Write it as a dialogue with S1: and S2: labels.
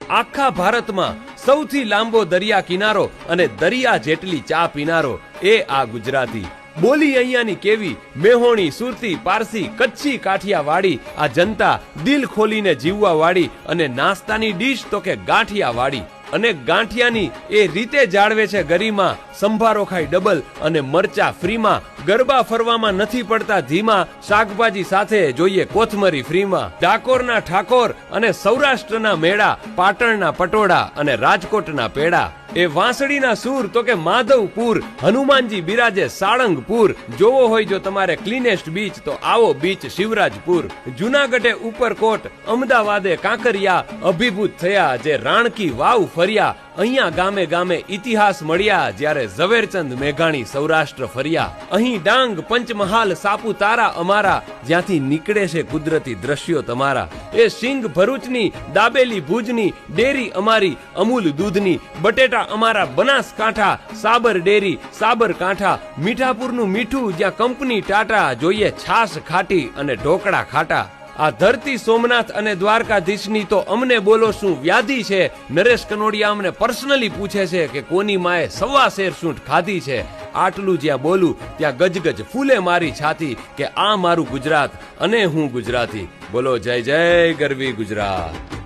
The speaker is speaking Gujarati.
S1: આખા ભારતમાં સૌથી લાંબો દરિયા કિનારો અને દરિયા જેટલી ચા પીનારો એ આ ગુજરાતી. બોલી અહીંયાની કેવી, મેહોણી, સુરતી, પારસી, કચ્છી, કાઠિયાવાડી, આ જનતા દિલ ખોલીને જીવવા વાળી, અને નાસ્તાની ડીશ તો કે ગાંઠિયા વાળી. અને ગાંઠિયાની એ રીતે જાળવે છે ગરિમા, સંભારો ખાય ડબલ અને મરચા ફ્રીમાં. ગરબા ફરવામાં નથી પડતા ધીમા, શાકભાજી સાથે જોઈએ કોથમરી ફ્રીમાં. ડાકોરના ઠાકોર અને સૌરાષ્ટ્રના મેળા, પાટણના પટોળા અને રાજકોટના પેડા. એ વાંસળીના સૂર તો કે માધવપુર, હનુમાનજી બિરાજે સાળંગપુર. જોવો હોય જો તમારે ક્લીનેસ્ટ બીચ તો આવો બીચ શિવરાજપુર. જુનાગઢે ઉપરકોટ, અમદાવાદે કાંકરિયા, અભિભૂત થયા જે રાણકી વાવ ફર્યા. અહીંયા ગામે ગામે ઇતિહાસ મળ્યા જ્યારે ઝવેરચંદ મેઘાણી સૌરાષ્ટ્ર ફર્યા. અહીં ડાંગ, પંચમહાલ, સાપુતારા અમારા, જ્યાંથી નીકળે છે કુદરતી દ્રશ્યો તમારા. એ સિંગ ભરૂચની, દાબેલી ભુજની, ડેરી અમારી અમૂલ દૂધની, બટેટા અમારા બનાસકાંઠા, સાબર ડેરી સાબરકાંઠા. મીઠાપુરનું મીઠું જ્યાં કંપની ટાટા, જોઈએ છાશ ખાટી અને ઢોકળા ખાટા. આ ધરતી સોમનાથ અને દ્વારકાધીશની તો અમને બોલો શું વ્યાધિ છે. નરેશ કનોડિયા અમને પર્સનલી પૂછે છે કે કોની માએ 1.25 શેર સૂંઠ ખાધી છે. આટલું જ્યાં બોલું ત્યાં ગજગજ ફૂલે મારી છાતી કે આ મારું ગુજરાત અને હું ગુજરાતી. બોલો જય જય ગરવી ગુજરાત.